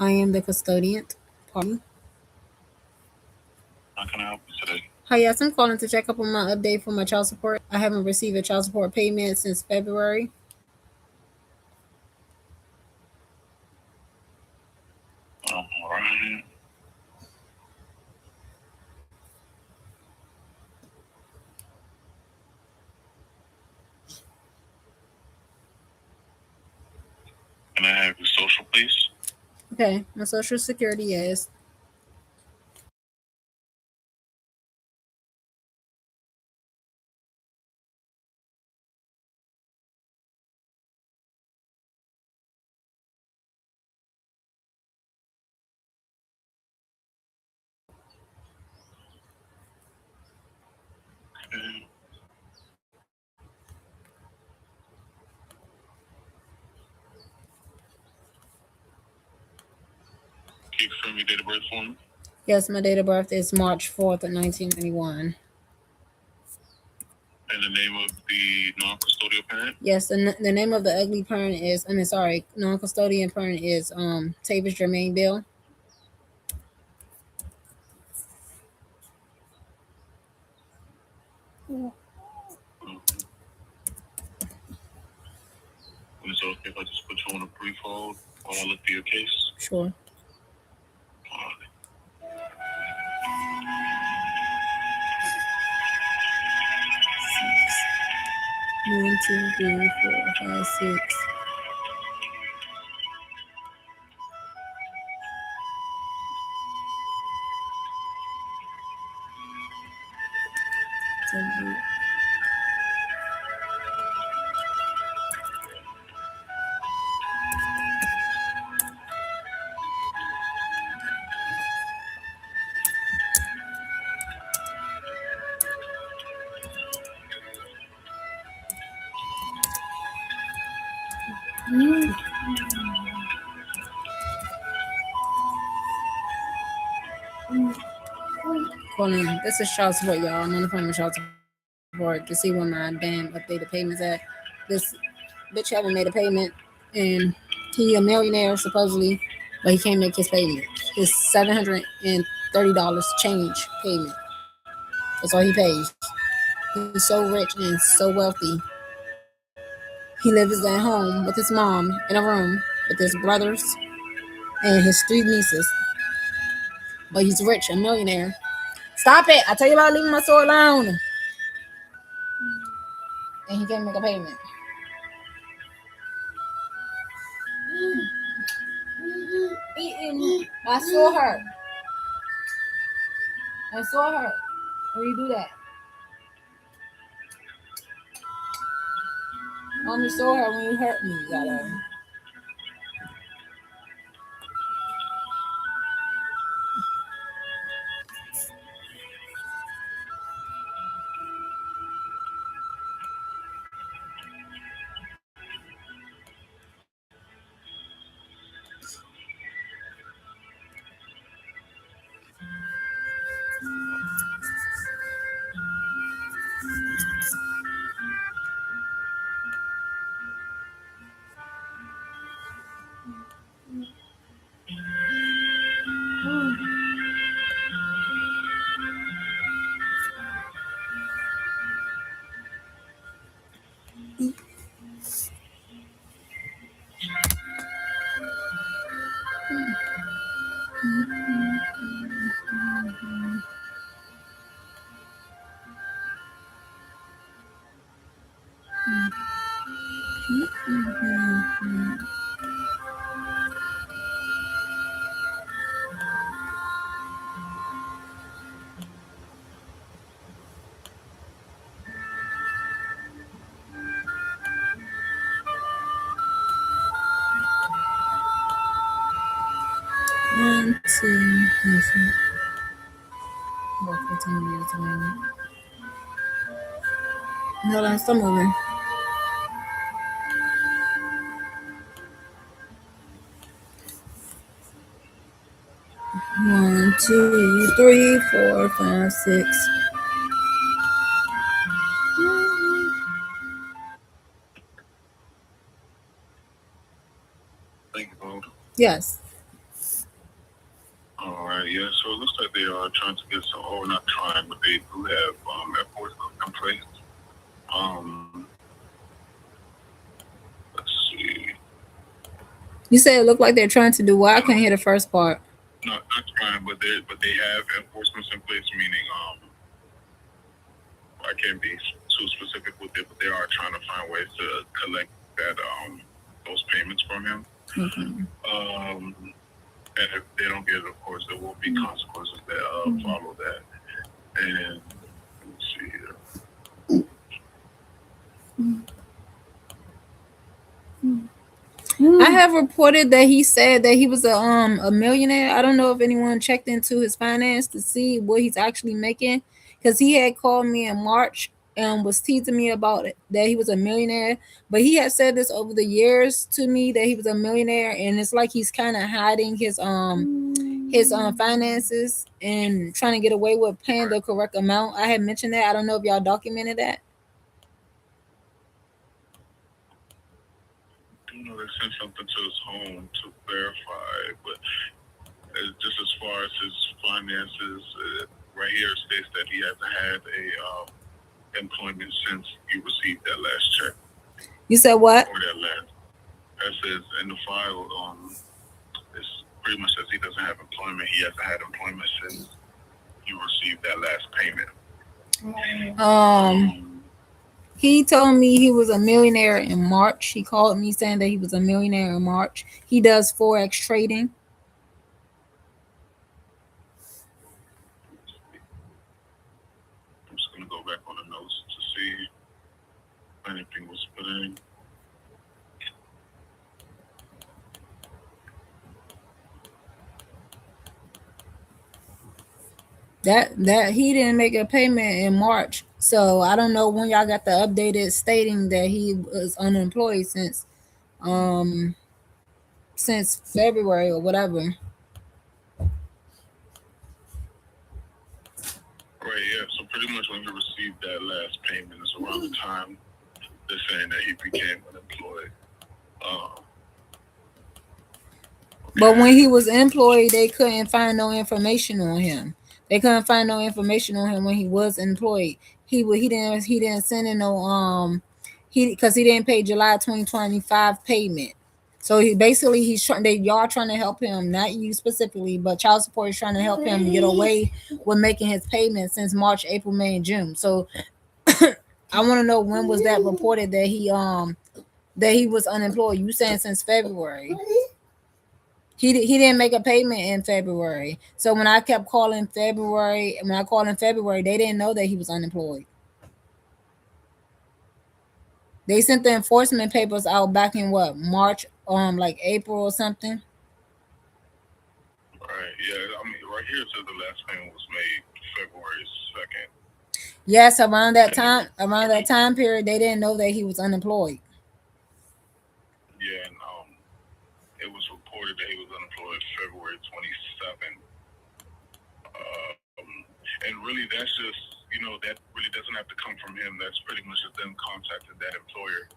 I am the custodian. Pardon? How can I help you today? Hi, yes, I'm calling to check up on my update for my child support. I haven't received a child support payment since February. All right. Can I have your social, please? Okay, my social security is Okay. Can you confirm your date of birth for me? yes, my date of birth is March 4th of 1991. And the name of the non-custodial parent? Yes, the name of the ugly parent is non-custodian parent is Tavis Jermaine Bill. Okay. And is it okay if I just put you on a brief hold while I look through your case? Sure. All right. 1, 2, 3, 4, 5, 6. Calling. This is child support, y'all. I'm on the phone with child support to see where my damn updated payments at. This bitch haven't made a payment, and he a millionaire supposedly, but he can't make his payment. His $730 change payment. That's all he pays. He's so rich and so wealthy. He lives at home with his mom in a room with his brothers and his 3 nieces. But he's rich, a millionaire. Stop it! I tell you about leaving my store alone. And he can't make a payment. Eating. I saw her. I saw her. When you do that, mommy saw her when you hurt me. You gotta. One, two, about 15 minutes on. Hold on, still moving. One, two, three, four, five, six. Thank you, Paul. Yes. All right, yeah. So it looks like they are trying to get some, or not trying, but they do have enforcement in place. Um, let's see. You said it looked like they're trying to do what? I couldn't hear the first part. Not trying, but they have enforcements in place, meaning I can't be too specific with it, but they are trying to find ways to collect that those payments from him. Okay. And if they don't get it, of course, there will be consequences that follow that. And let's see here. I have reported that he said that he was a millionaire. I don't know if anyone checked into his finance to see what he's actually making, because he had called me in March and was teasing me about it, that he was a millionaire. But he had said this over the years to me that he was a millionaire, and it's like he's kind of hiding his finances and trying to get away with paying the correct amount. I had mentioned that. I don't know if y'all documented that. You know, they sent something to his home to verify, but just as far as his finances, right here it states that he hasn't had a employment since he received that last check You said what? or that last. That says in the file, it's pretty much says he doesn't have employment. He hasn't had employment since you received that last payment. He told me he was a millionaire in March. He called me saying that he was a millionaire in March. He does forex trading. I'm just gonna go back on the notes to see if anything was put in. That he didn't make a payment in March. So I don't know when y'all got the updated stating that he was unemployed um since February or whatever. Right, yeah. So pretty much when he received that last payment is around the time they're saying that he became unemployed. Uh, But when he was employed, they couldn't find no information on him. They couldn't find no information on him when he was employed. He didn't send in no he because he didn't pay July 2025 payment. So he basically he's trying they y'all trying to help him, not you specifically, but child support is trying to help him get away with making his payments since March, April, May, and June. So I want to know when was that reported that he was unemployed. You saying since February? He didn't make a payment in February. So when I kept calling February, when I called in February, they didn't know that he was unemployed. They sent the enforcement papers out back in what, March, like April or something. right, yeah. I mean, right here it says the last payment was made February 2nd. Yes, around that time period, they didn't know that he was unemployed. Yeah, and it was reported that he was unemployed February 27th. And really, that's just, that really doesn't have to come from him. That's pretty much just them contacting that employer.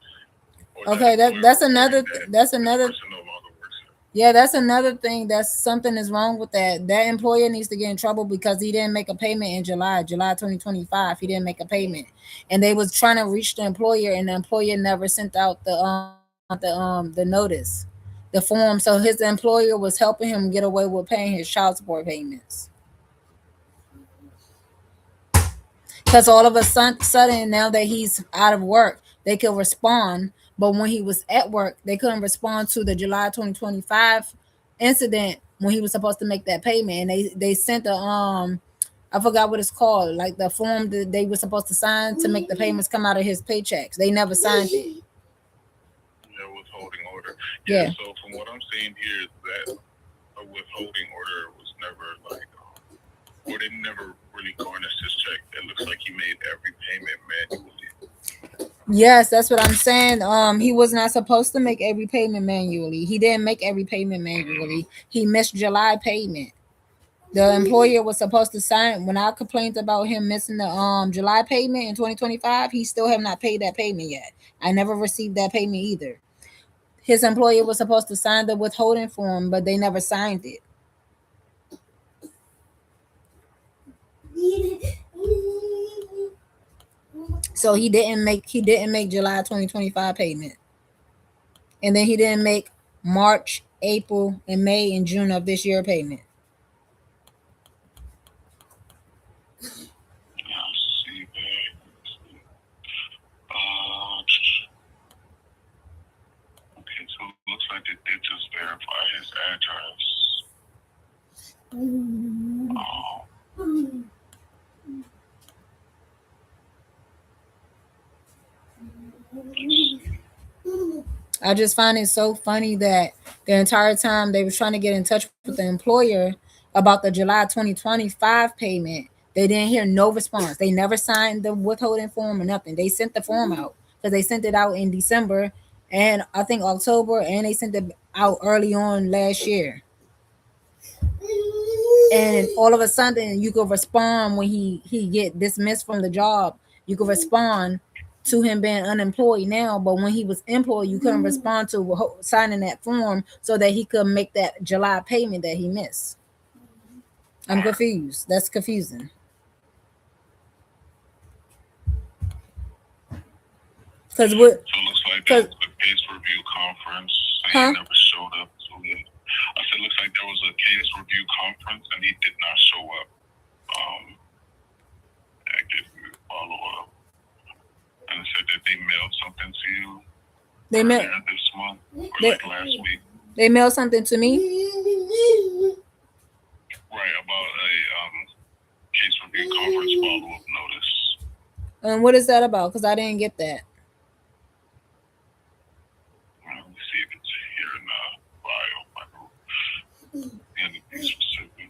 Or that Okay, employer that's reporting another that that's this another person no longer works here. yeah, that's another thing. That's something is wrong with that. That employer needs to get in trouble because he didn't make a payment in July 2025. He didn't make a payment, and they was trying to reach the employer, and the employer never sent out the notice, the form. So his employer was helping him get away with paying his child support payments. Because all of a sudden, now that he's out of work, they could respond. But when he was at work, they couldn't respond to the July 2025 incident when he was supposed to make that payment. And they sent I forgot what it's called, like the form that they were supposed to sign to make the payments come out of his paychecks. They never signed it. Yeah, withholding order. Yeah, Yeah. so from what I'm seeing here, is that a withholding order was never like, or they never really garnished his check. It looks like he made every payment manually. Yes, that's what I'm saying. He was not supposed to make every payment manually. He didn't make every payment manually. He missed July payment. The employer was supposed to sign. When I complained about him missing the July payment in 2025, he still have not paid that payment yet. I never received that payment either. His employer was supposed to sign the withholding form, but they never signed it. So he didn't make July 2025 payment. And then he didn't make March, April, and May and June of this year payment. Yeah, see that. Okay, so it looks like they did just verify his address. I just find it so funny that the entire time they was trying to get in touch with the employer about the July 2025 payment, they didn't hear no response. They never signed the withholding form or nothing. They sent the form out because they sent it out in December and I think October, and they sent it out early on last year. And all of a sudden you could respond when he get dismissed from the job. You could respond to him being unemployed now, but when he was employed you couldn't respond to signing that form so that he could make that July payment that he missed. I'm confused. That's confusing. Because what? So it looks like there was a case review conference and he never showed up. I said, looks like there was a case review conference and he did not show up. I did follow up. And it said that they mailed something to you. They mailed this month or like last week. They mailed something to me. Right, about a case review conference follow-up notice. And what is that about? Because I didn't get that. Let me see if it's here in the bio. Anything specific.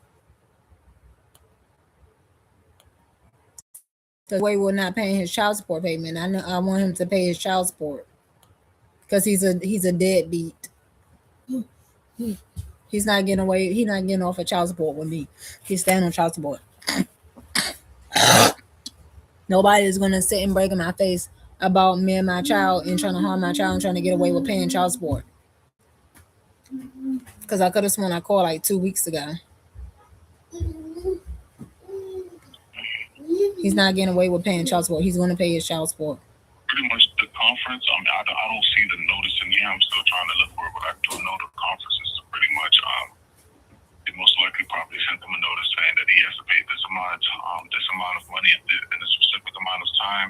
Because Way will not paying his child support payment. I know I want him to pay his child support because he's a deadbeat. He's not getting away. He's not getting off of child support with me. He's staying on child support. Nobody is gonna sit and break in my face about me and my child and trying to harm my child and trying to get away with paying child support. Because I could have sworn I called like 2 weeks ago. He's not getting away with paying child support. He's going to pay his child support. Pretty much the conference. I mean, I don't see the notice in here. I'm still trying to look for it, but I do know the conference is pretty much. It most likely probably sent them a notice saying that he has to pay this amount of money in a specific amount of time.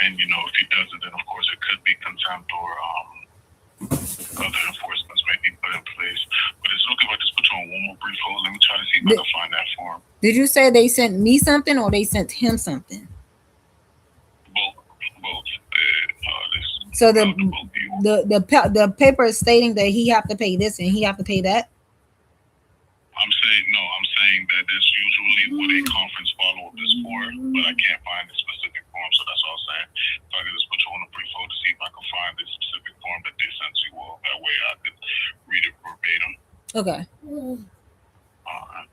And you know, if he doesn't, then of course it could be contempt or other enforcements may be put in place. But it's okay if I just put you on one more brief hold. Let me try to see if I can find that form. Did you say they sent me something or they sent him something? Both. So the paper is stating that he have to pay this and he have to pay that. I'm saying that that's usually what a conference follow-up is for, but I can't find the specific form, so that's all I'm saying. So I can just put you on a brief hold to see if I can find the specific form that they sent you all. That way I could read it verbatim. Okay. All right.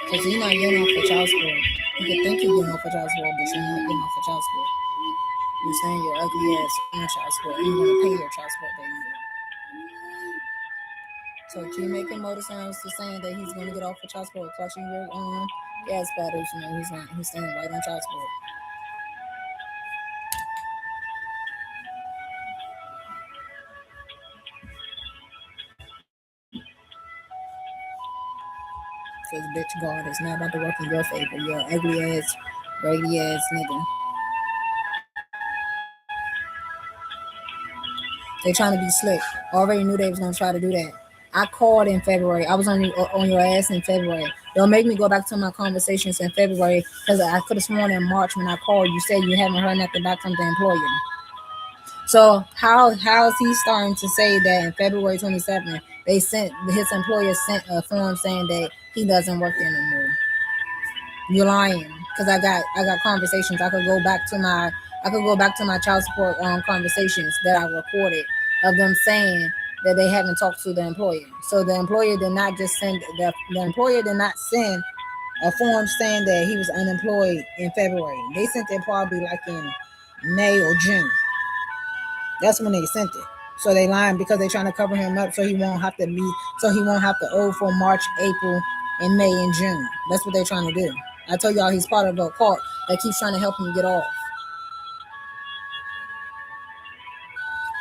Because he's not getting off for child support. You could think you're getting off for child support, but you're not getting off for child support. You're saying your ugly ass on child support and you're going to pay your child support payment. So keep making motor sounds to saying that he's going to get off for child support, clutching your gas pedals. You know, he's not. He's staying right on child support. Because bitch God is not about to work in your favor. You're an ugly ass, raggedy ass nigga. They trying to be slick. Already knew they was gonna try to do that. I called in February. I was on your ass in February. Don't make me go back to my conversations in February because I could have sworn in March when I called you said you haven't heard nothing back from the employer. So how is he starting to say that in February 27th his employer sent a form saying that he doesn't work there anymore? You're lying because I got conversations. I could go back to my child support conversations that I recorded of them saying that they haven't talked to the employer. So the employer did not just send the employer did not send a form saying that he was unemployed in February. They sent it probably like in May or June. That's when they sent it. So they lying because they're trying to cover him up so he won't have to owe for March, April, and May and June. That's what they're trying to do. I told y'all he's part of a cult that keeps trying to help him get off.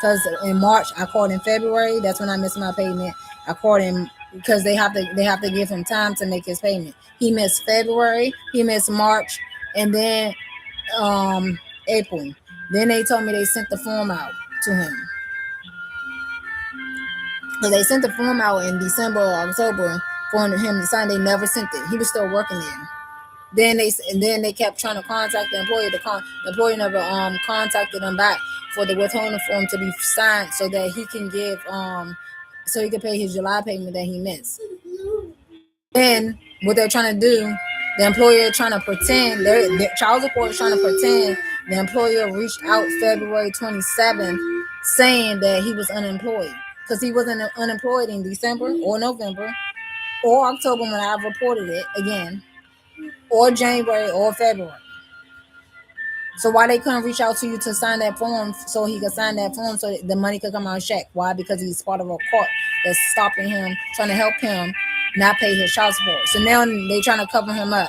Because in March I called in February. That's when I missed my payment. I called him because they have to give him time to make his payment. He missed February. He missed March, and then um April. Then they told me they sent the form out to him. Because they sent the form out in December or October for him to sign. They never sent it. He was still working there. Then they kept trying to contact the employer. The employer never contacted him back for the withholding form to be signed so that he can so he can pay his July payment that he missed. Then what they're trying to do, the employer trying to pretend their child support is trying to pretend the employer reached out February 27th saying that he was unemployed because he wasn't unemployed in December or November or October when I reported it again, or January or February. So why they couldn't reach out to you to sign that form so he could sign that form so that the money could come out of check? Why? Because he's part of a court that's stopping him, trying to help him not pay his child support. So now they trying to cover him up.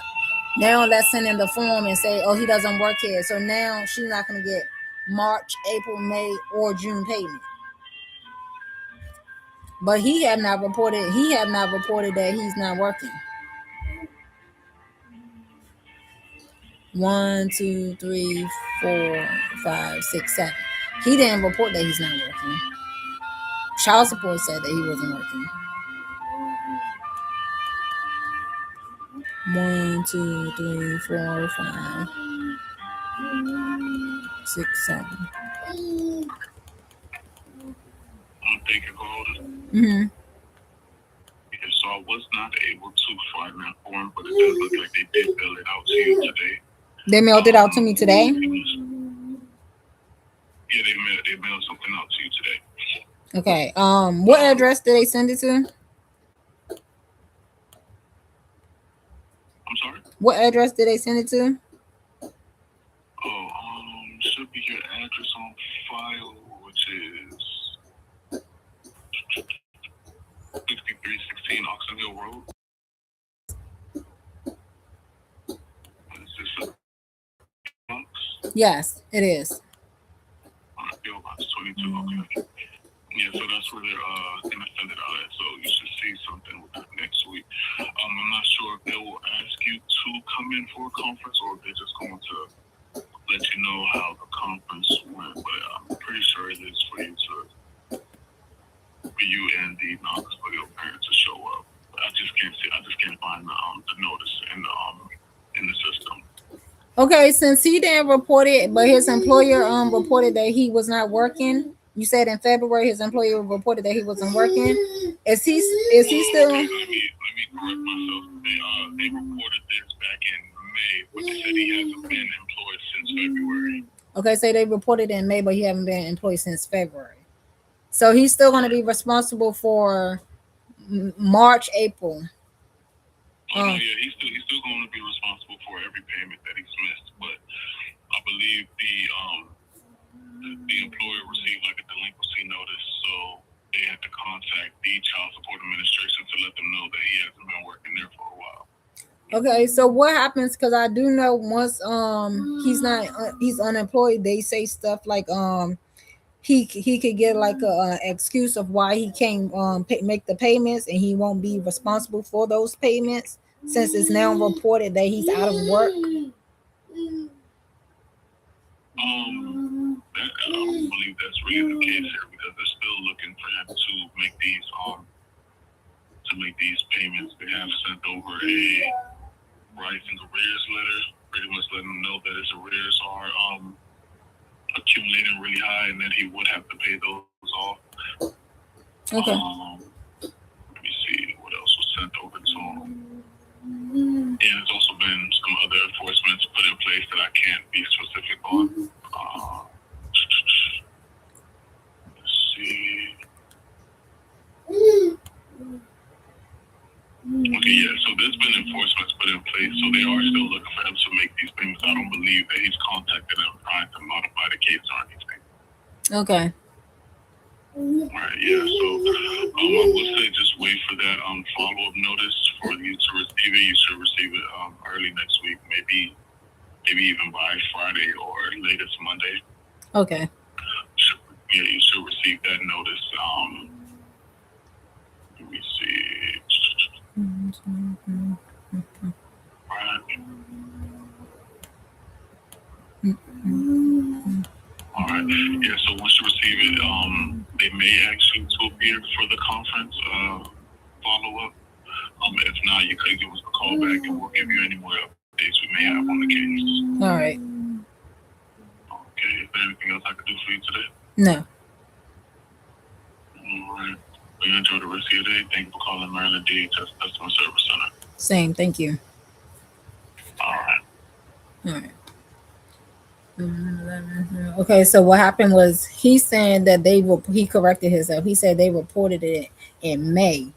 Now let's send in the form and say, oh, he doesn't work here. So now she's not going to get March, April, May, or June payment. But he have not reported that he's not working. 1, 2, 3, 4, 5, 6, 7. He didn't report that he's not working. Child support said that he wasn't working. 1, 2, 3, 4, 5, 6, 7. Thank you, Golden. Mm-hmm. So I was not able to find that form, but it does look like they did mail it out to you today. They mailed it out to me today? Yeah, they mailed something out to you today. Okay. What address did they send it to? I'm sorry? What address did they send it to? Oh, should be your address on file, which is 6316 Oxon Hill Road. Is this a box? Yes, it is. PO Box 22, okay. Yeah, so that's where they're gonna send it out at. So you should see something with that next week. I'm not sure if they will ask you to come in for a conference or if they're just going to let you know how the conference went. But I'm pretty sure it is for you and the non-custodial parents to show up. I just can't find the notice in the system. Okay, since he didn't report it, but his employer reported that he was not working. You said in February his employer reported that he wasn't working. Is he still? Okay, let me correct myself. They reported this back in May, but they said he hasn't been employed since February. Okay, so they reported in May, but he haven't been employed since February. So he's still going to be responsible for March, April. Oh no, yeah, he's still going to be responsible for every payment that he's missed. But I believe the employer received like a delinquency notice, so they had to contact the child support administration to let them know that he hasn't been working there for a while. Okay, so what happens? Because I do know once he's unemployed, they say stuff like he could get like a excuse of why he can't make the payments, and he won't be responsible for those payments since it's now reported that he's out of work. I don't believe that's really the case here because they're still looking for him to make these payments. They have sent over a rising arrears letter, pretty much letting him know that his arrears are accumulating really high and that he would have to pay those off. Okay. Let me see what else was sent over to him. And there's also been some other enforcements put in place that I can't be specific on. Let's see. Okay, yeah, so there's been enforcements put in place, so they are still looking for him to make these payments. I don't believe that he's contacted them trying to modify the case or anything. Okay. Right, yeah. So I would say just wait for that follow up notice for you to receive it. You should receive it early next week, maybe even by Friday or latest Monday. Okay. Should, yeah, you should receive that notice. Let me see. Right. All right. Yeah. So once you receive it, they may ask you to appear for the conference follow up. If not, you could give us a call back, and we'll give you any more updates we may have on the case. All right. Okay. Is there anything else I could do for you today? No. All right. Well, you enjoy the rest of your day. Thank you for calling Maryland DHS Customer Service Center. Same. Thank you. All right. All right. Okay, so what happened was he's saying that he corrected himself. He said they reported it in May.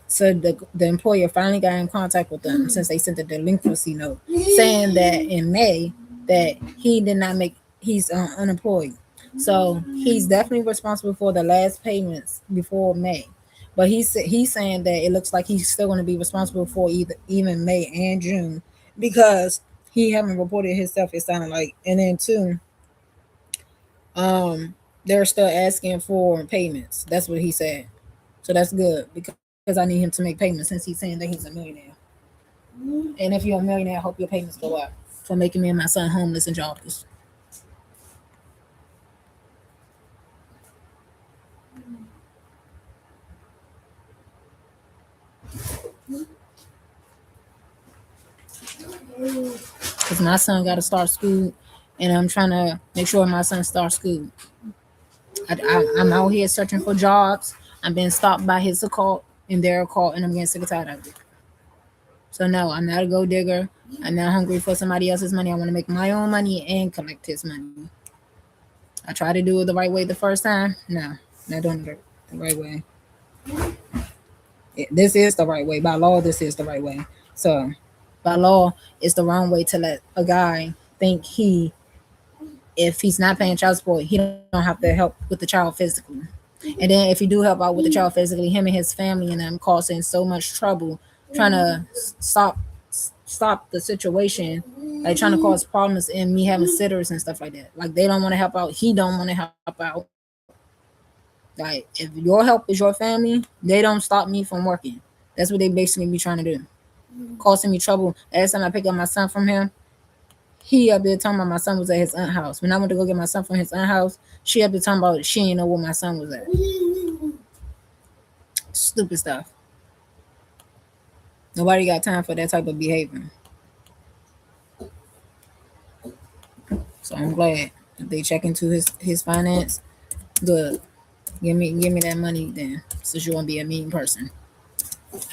So the employer finally got in contact with them since they sent the delinquency note saying that in May that he did not make he's unemployed. So he's definitely responsible for the last payments before May. But he's saying that it looks like he's still going to be responsible for even May and June because he haven't reported himself. It sounded like, and then two, they're still asking for payments. That's what he said. So that's good because I need him to make payments since he's saying that he's a millionaire. And if you're a millionaire, I hope your payments go up for making me and my son homeless and jobless. Because my son got to start school, and I'm trying to make sure my son starts school. I'm out here searching for jobs. I'm being stopped by his call and their call, and I'm getting sick and tired of it. So no, I'm not a gold digger. I'm not hungry for somebody else's money. I want to make my own money and collect his money. I tried to do it the right way the first time. No, not doing it the right way. This is the right way. By law, this is the right way. So by law, it's the wrong way to let a guy think if he's not paying child support, he don't have to help with the child physically. And then if you do help out with the child physically, him and his family and them causing so much trouble trying to stop stop the situation, like trying to cause problems and me having sitters and stuff like that. Like they don't want to help out, he don't want to help out. Like if your help is your family, they don't stop me from working. That's what they basically be trying to do, causing me trouble. Last time I picked up my son from him, he up there talking about my son was at his aunt house. When I went to go get my son from his aunt house, she up there talking about she didn't know where my son was at. Stupid stuff. Nobody got time for that type of behavior. So I'm glad that they check into his finance. Good. Give me that money then, since you want to be a mean person.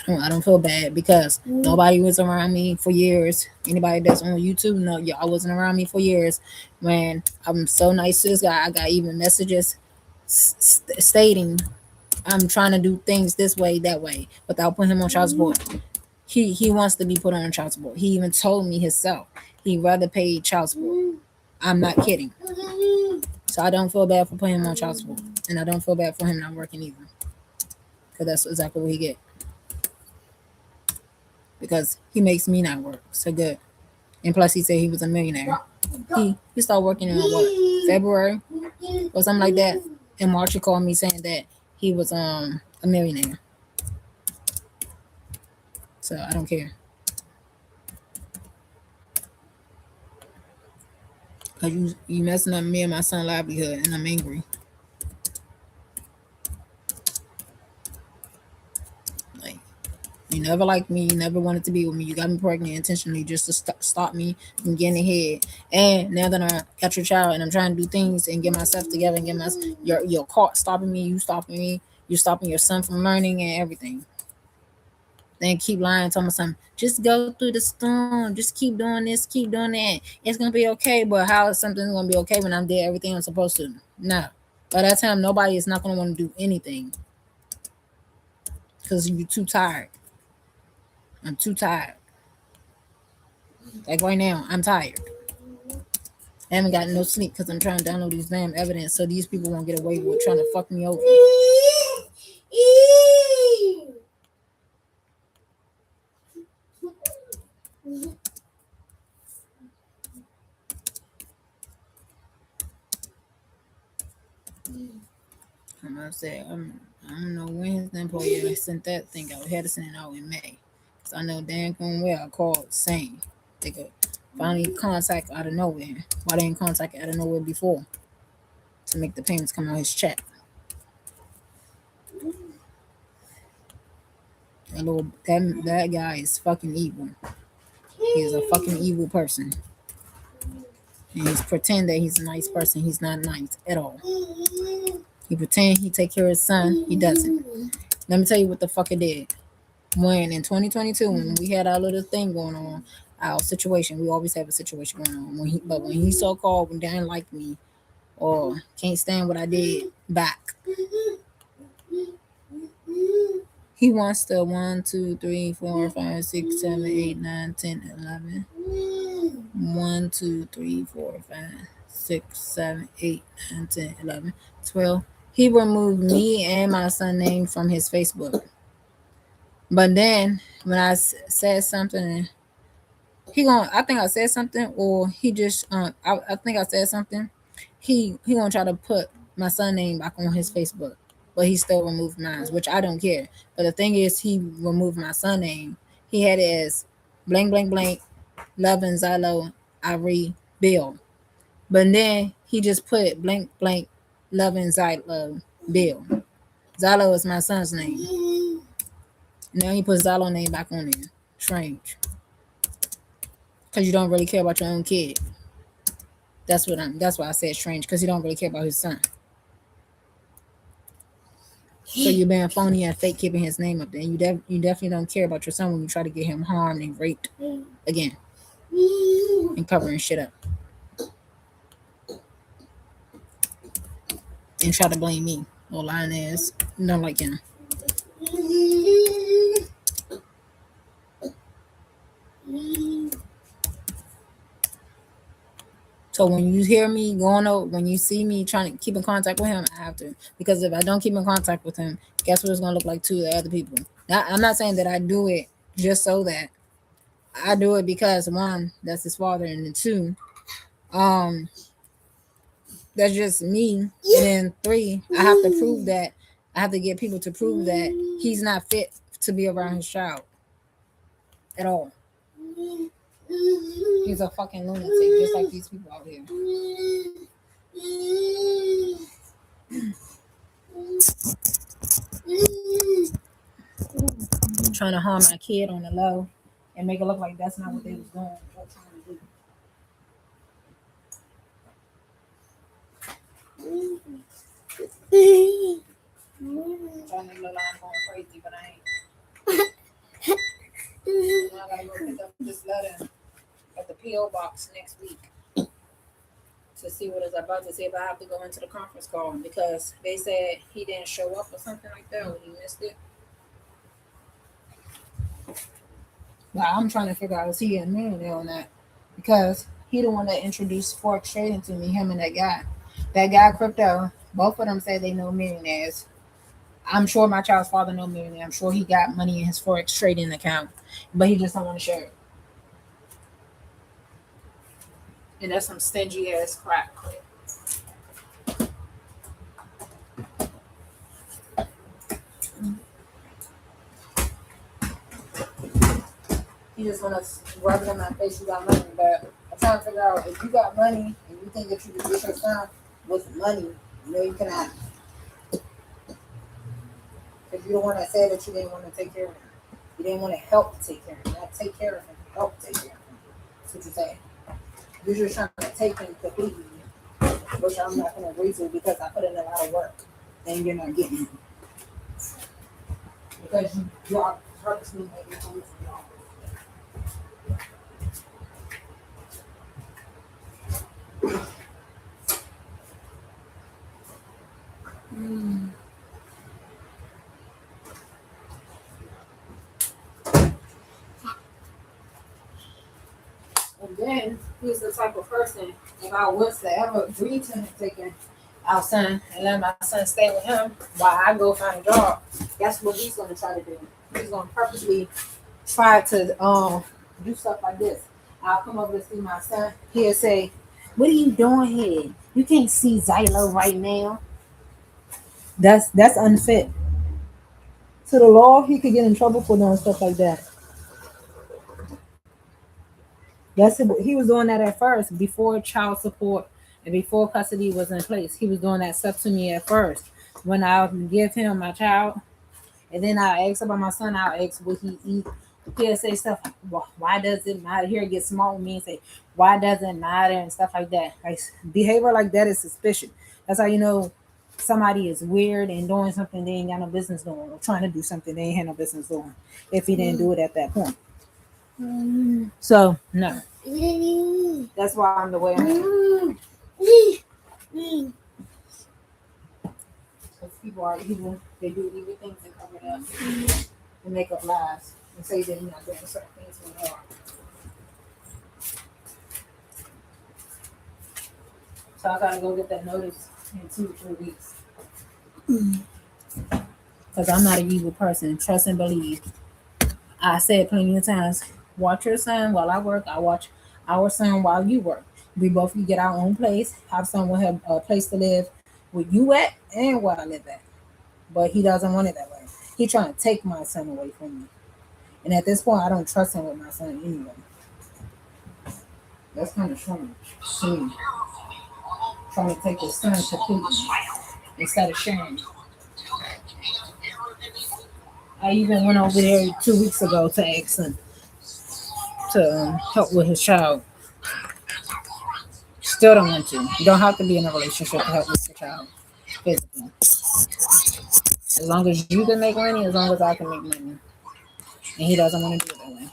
I don't feel bad because nobody was around me for years. Anybody that's on YouTube, no, y'all wasn't around me for years. When I'm so nice to this guy, I got even messages stating I'm trying to do things this way, that way, without putting him on child support. He wants to be put on child support. He even told me himself he'd rather pay child support. I'm not kidding. So I don't feel bad for putting him on child support, and I don't feel bad for him not working either, because that's exactly what he get. Because he makes me not work. So good. And plus, he said he was a millionaire. He started working in what, February or something like that. In March, he called me saying that he was a millionaire. So I don't care. Cause you messing up me and my son's livelihood, and I'm angry. Like you never liked me, you never wanted to be with me. You got me pregnant intentionally just to stop me from getting ahead. And now that I got your child, and I'm trying to do things and get myself together and get your caught stopping me, you stopping your son from learning and everything. Then keep lying, telling me something. Just go through the storm. Just keep doing this, keep doing that. It's gonna be okay. But how is something gonna be okay when I'm doing everything I'm supposed to? No. By that time, nobody is not gonna want to do anything because you're too tired. I'm too tired. Like right now, I'm tired. I haven't gotten no sleep because I'm trying to download these damn evidence so these people won't get away with trying to fuck me over. I'm gonna say I don't know when his employer sent that thing out. He had to send it out in May. Cause I know Dan going well I called saying they could finally contact out of nowhere. Why they didn't contact out of nowhere before to make the payments come out his check. That guy is fucking evil. He is a fucking evil person. And he's pretend that he's a nice person. He's not nice at all. He pretend he take care of his son. He doesn't. Let me tell you what the fuck it did. When in 2022, when we had our little thing going on, our situation, we always have a situation going on. But when he so called when didn't like me or can't stand what I did back, he wants to 1, 2, 3, 4, 5, 6, 7, 8, 9, 10, 11. 1, 2, 3, 4, 5, 6, 7, 8, 9, 10, 11, 12. He removed me and my son's name from his Facebook. But then when I said something, I think I said something, or he just I think I said something. He gonna try to put my son's name back on his Facebook, but he still removed mine, which I don't care. But the thing is, he removed my son's name. He had it as blank blank blank, Love and XYLO, Irie, Bill. But then he just put blank blank, Love and XYLO, Bill. XYLO is my son's name. Now he put XYLO name back on there. Strange. Because you don't really care about your own kid. That's why I said strange, because he don't really care about his son. So you're being phony and fake keeping his name up there. You definitely don't care about your son when you try to get him harmed and raped again. And covering shit up. And try to blame me. Well, lying ass. Don't like him. So when you hear me going over, when you see me trying to keep in contact with him, I have to. Because if I don't keep in contact with him, guess what it's going to look like to the other people? Now, I'm not saying that I do it just so that. I do it because, one, that's his father, and then two, that's just me. And then three, I have to prove that. I have to get people to prove that he's not fit to be around his child at all. He's a fucking lunatic, just like these people out here. Trying to harm my kid on the low and make it look like that's not what they was doing. What trying to do. Trying to look like I'm going crazy, but I ain't. Now I gotta go pick up this letter at the P.O. box next week to see what it's about, to see if I have to go into the conference call, because they said he didn't show up or something like that, or he missed it. But I'm trying to figure out, is he a millionaire or not? Because he the one that introduced Forex trading to me, him and that guy. That guy, Crypto, both of them say they know millionaires. I'm sure my child's father know millionaire. I'm sure he got money in his Forex trading account, but he just don't want to share it. And that's some stingy ass crap. He just want to rub it in my face, you got money. But I'm trying to figure out, if you got money and you think that you can get your son with money, no, you cannot. If you're the one that said that you didn't want to take care of him, you didn't want to help take care of him, not take care of him, help take care of him. That's what you say. You're just trying to take him completely, which I'm not going to agree to, because I put in a lot of work and you're not getting him. Because you are purposely making him for y'all. And then He's the type of person, if I was to ever agree to him taking our son and let my son stay with him while I go find a job, that's what he's gonna try to do. He's gonna purposely try to do stuff like this. I'll come over to see my son. He'll say, "What are you doing here? You can't see XYLO right now." That's unfit. To the law, he could get in trouble for doing stuff like that. That's it. He was doing that at first, before child support and before custody was in place. He was doing that stuff to me at first. When I give him my child, and then I ask about my son, I'll ask what he eat. He'll say stuff like, why does it matter? Here get smart with me and say, why does it matter? And stuff like that. Like, behavior like that is suspicious. That's how you know somebody is weird and doing something they ain't got no business doing, or trying to do something they ain't had no business doing if he didn't do it at that point. So, no. That's why I'm the way I am. Because people are evil. They do evil things and cover it up and make up lies and say that you're not doing certain things when they are. So I gotta go get that notice in 2 or 3 weeks. Because I'm not an evil person. Trust and believe. I said plenty of times, watch your son while I work. I watch our son while you work. We both can get our own place. Our son will have a place to live where you at and where I live at. But he doesn't want it that way. He trying to take my son away from me. And at this point, I don't trust him with my son anyway. That's kind of strange to me. Trying to take his son completely instead of sharing. I even went over there 2 weeks ago to ask him to help with his child. Still don't want to. You don't have to be in a relationship to help with your child physically. As long as you can make money, as long as I can make money. And he doesn't want to do it that way.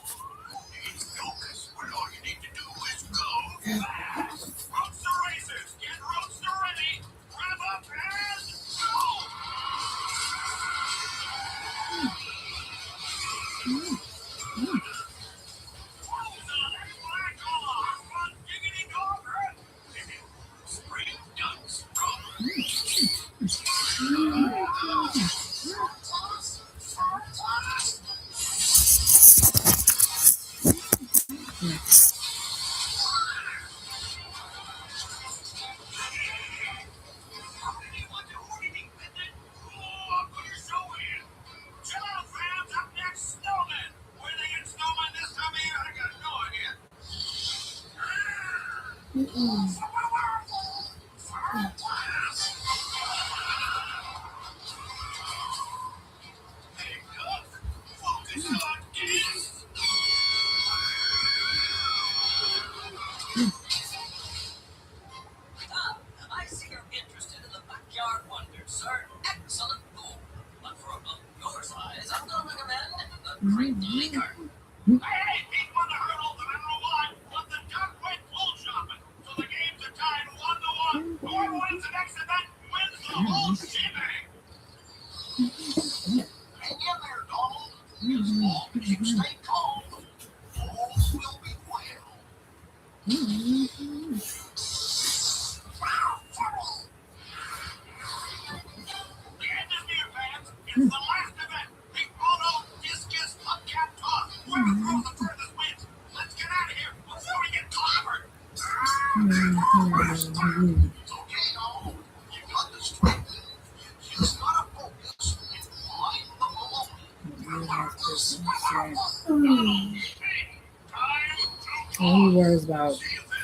And he worries about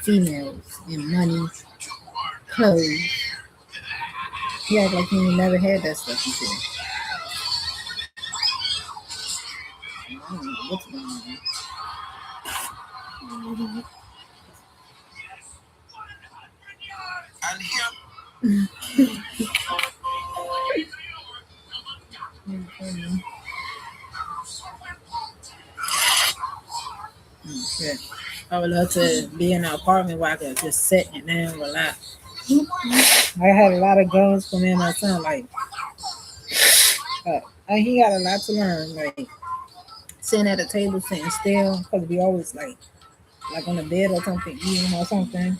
females and money, clothes. He act like he ain't never had that stuff before. I don't know what's going on. Shit. I would love to be in an apartment where I could just sit and then relax. I had a lot of goals for me and my son. Like, he got a lot to learn. Like, sitting at a table, sitting still, because we always like like on the bed or something, eating or something.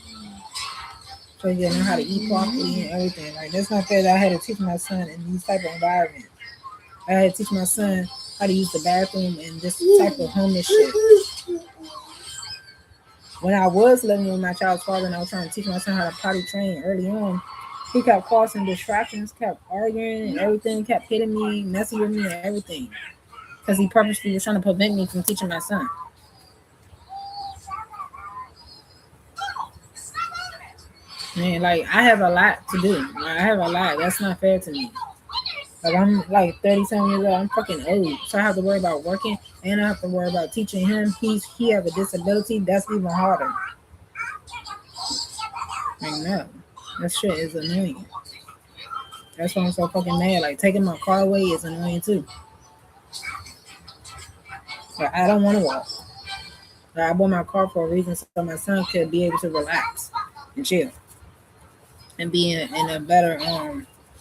So you know how to eat properly and everything. Like that's not fair that I had to teach my son in these type of environments. I had to teach my son how to use the bathroom and this type of homeless shit. When I was living with my child's father and I was trying to teach my son how to potty train early on, he kept causing distractions, kept arguing and everything, kept hitting me, messing with me and everything. Because he purposely was trying to prevent me from teaching my son. Man, like I have a lot to do. Like, I have a lot. That's not fair to me. Like I'm like 37 years old. I'm fucking old, so I have to worry about working and I have to worry about teaching him. He have a disability. That's even harder. Like no, that shit is annoying. That's why I'm so fucking mad. Like taking my car away is annoying too. Like I don't want to walk. Like, I bought my car for a reason so my son could be able to relax and chill and be in a better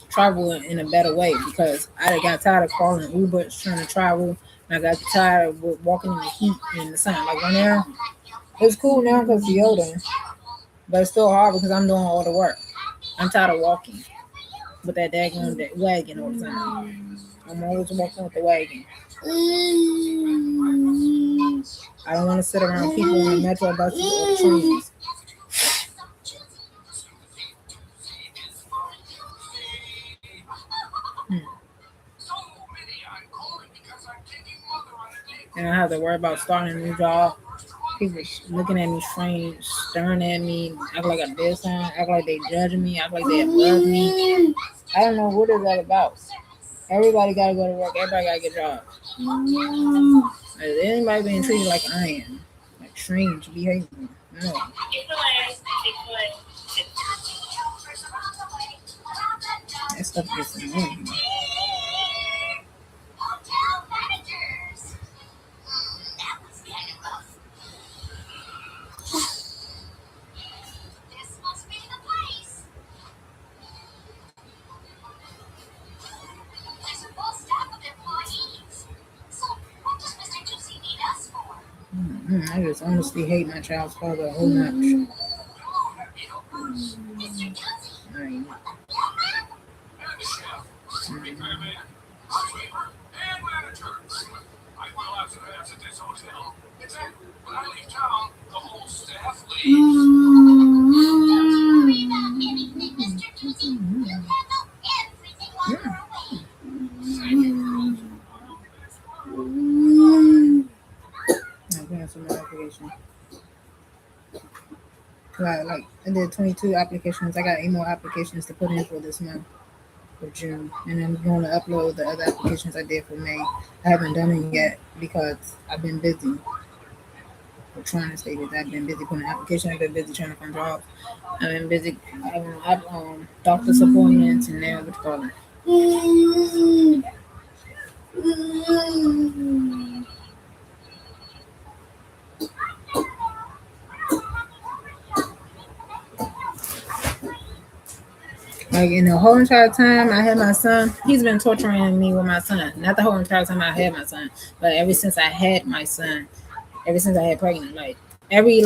travel in a better way because I got tired of calling Uber trying to travel and I got tired of walking in the heat and in the sun. Like when there, it's cool now because the older, but it's still hard because I'm doing all the work. I'm tired of walking with that daggone wagon all the time. I'm always walking with the wagon. I don't want to sit around people on the metro buses or the trains. And I have to worry about starting a new job. People looking at me strange, staring at me, act like I did something, act like they judging me, act like they above me. I don't know what is that about. Everybody gotta go to work. Everybody gotta get jobs. Is anybody being treated like I am? Like strange behavior. No. That stuff is annoying. I just honestly hate my child's father a whole much. Right. I'm going some more application. Like I did 22 applications. I got 8 more applications to put in for this month for June, and I'm going to upload the other applications I did for May. I haven't done it yet because I've been busy. I'm trying to stay busy. I've been busy putting applications. I've been busy trying to find jobs. I've been busy having doctor's appointments and now what you call it. Like in the whole entire time I had my son, he's been torturing me with my son. Not the whole entire time I had my son, but ever since I had my son, ever since I had pregnant, like every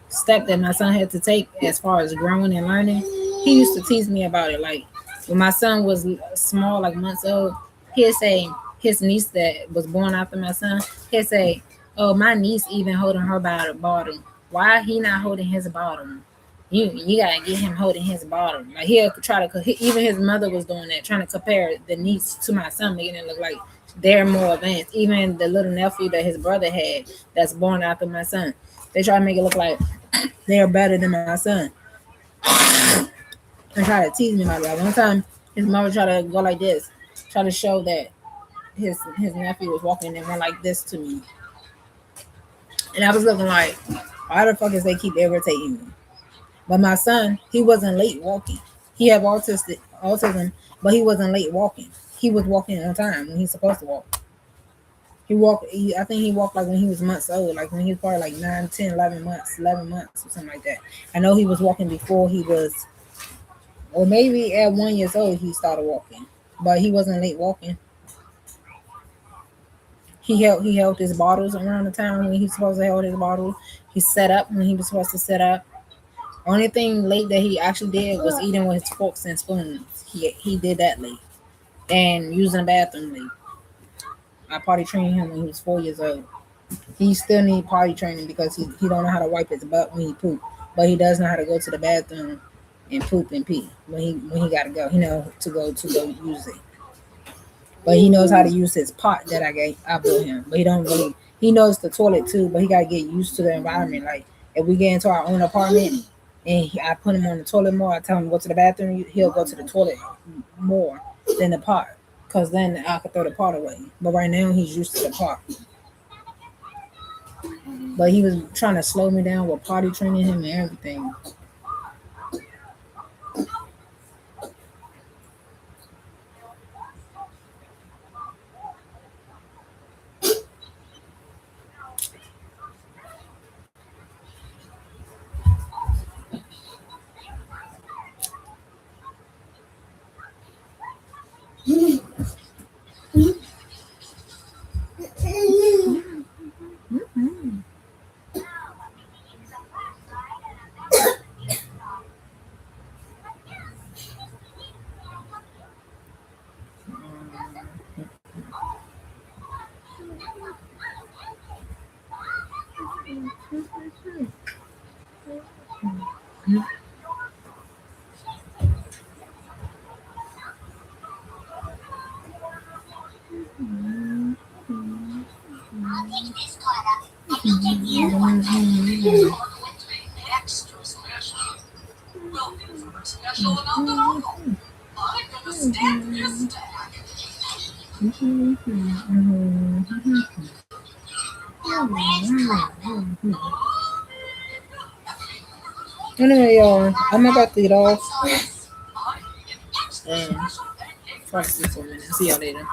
step that my son had to take as far as growing and learning, he used to tease me about it. Like when my son was small, like months old, he'd say his niece that was born after my son, he'd say, "Oh, my niece even holding her by the bottom. Why he not holding his bottom? You gotta get him holding his bottom." Like he'll try to even his mother was doing that, trying to compare the niece to my son, making it look like they're more advanced. Even the little nephew that his brother had that's born after my son, they try to make it look like they're better than my son. And try to tease me about that. One time, his mother tried to go like this, try to show that his nephew was walking and went like this to me. And I was looking like, why the fuck is they keep irritating me? But my son, he wasn't late walking. He had autism, but he wasn't late walking. He was walking on time when he's supposed to walk. I think he walked like when he was months old, like when he was probably like 9, 10, 11 months or something like that. I know he was walking before he was, or maybe at 1 year old he started walking, but he wasn't late walking. he held his bottles around the time when he's supposed to hold his bottles. He set up when he was supposed to set up. Only thing late that he actually did was eating with his forks and spoons. He did that late and using the bathroom late. I potty trained him when he was 4 years old. He still need potty training because he don't know how to wipe his butt when he poop, but he does know how to go to the bathroom and poop and pee when he gotta go. He know to go use it. But he knows how to use his pot that I bought him. But he don't really he knows the toilet too, but he gotta get used to the environment. Like if we get into our own apartment and I put him on the toilet more, I tell him to go to the bathroom, he'll go to the toilet more than the pot. Cause then I could throw the pot away. But right now he's used to the pot. But he was trying to slow me down with potty training him and everything. Anyway, y'all, I'm about to get off. Um, Try to sleep for a minute. See y'all later.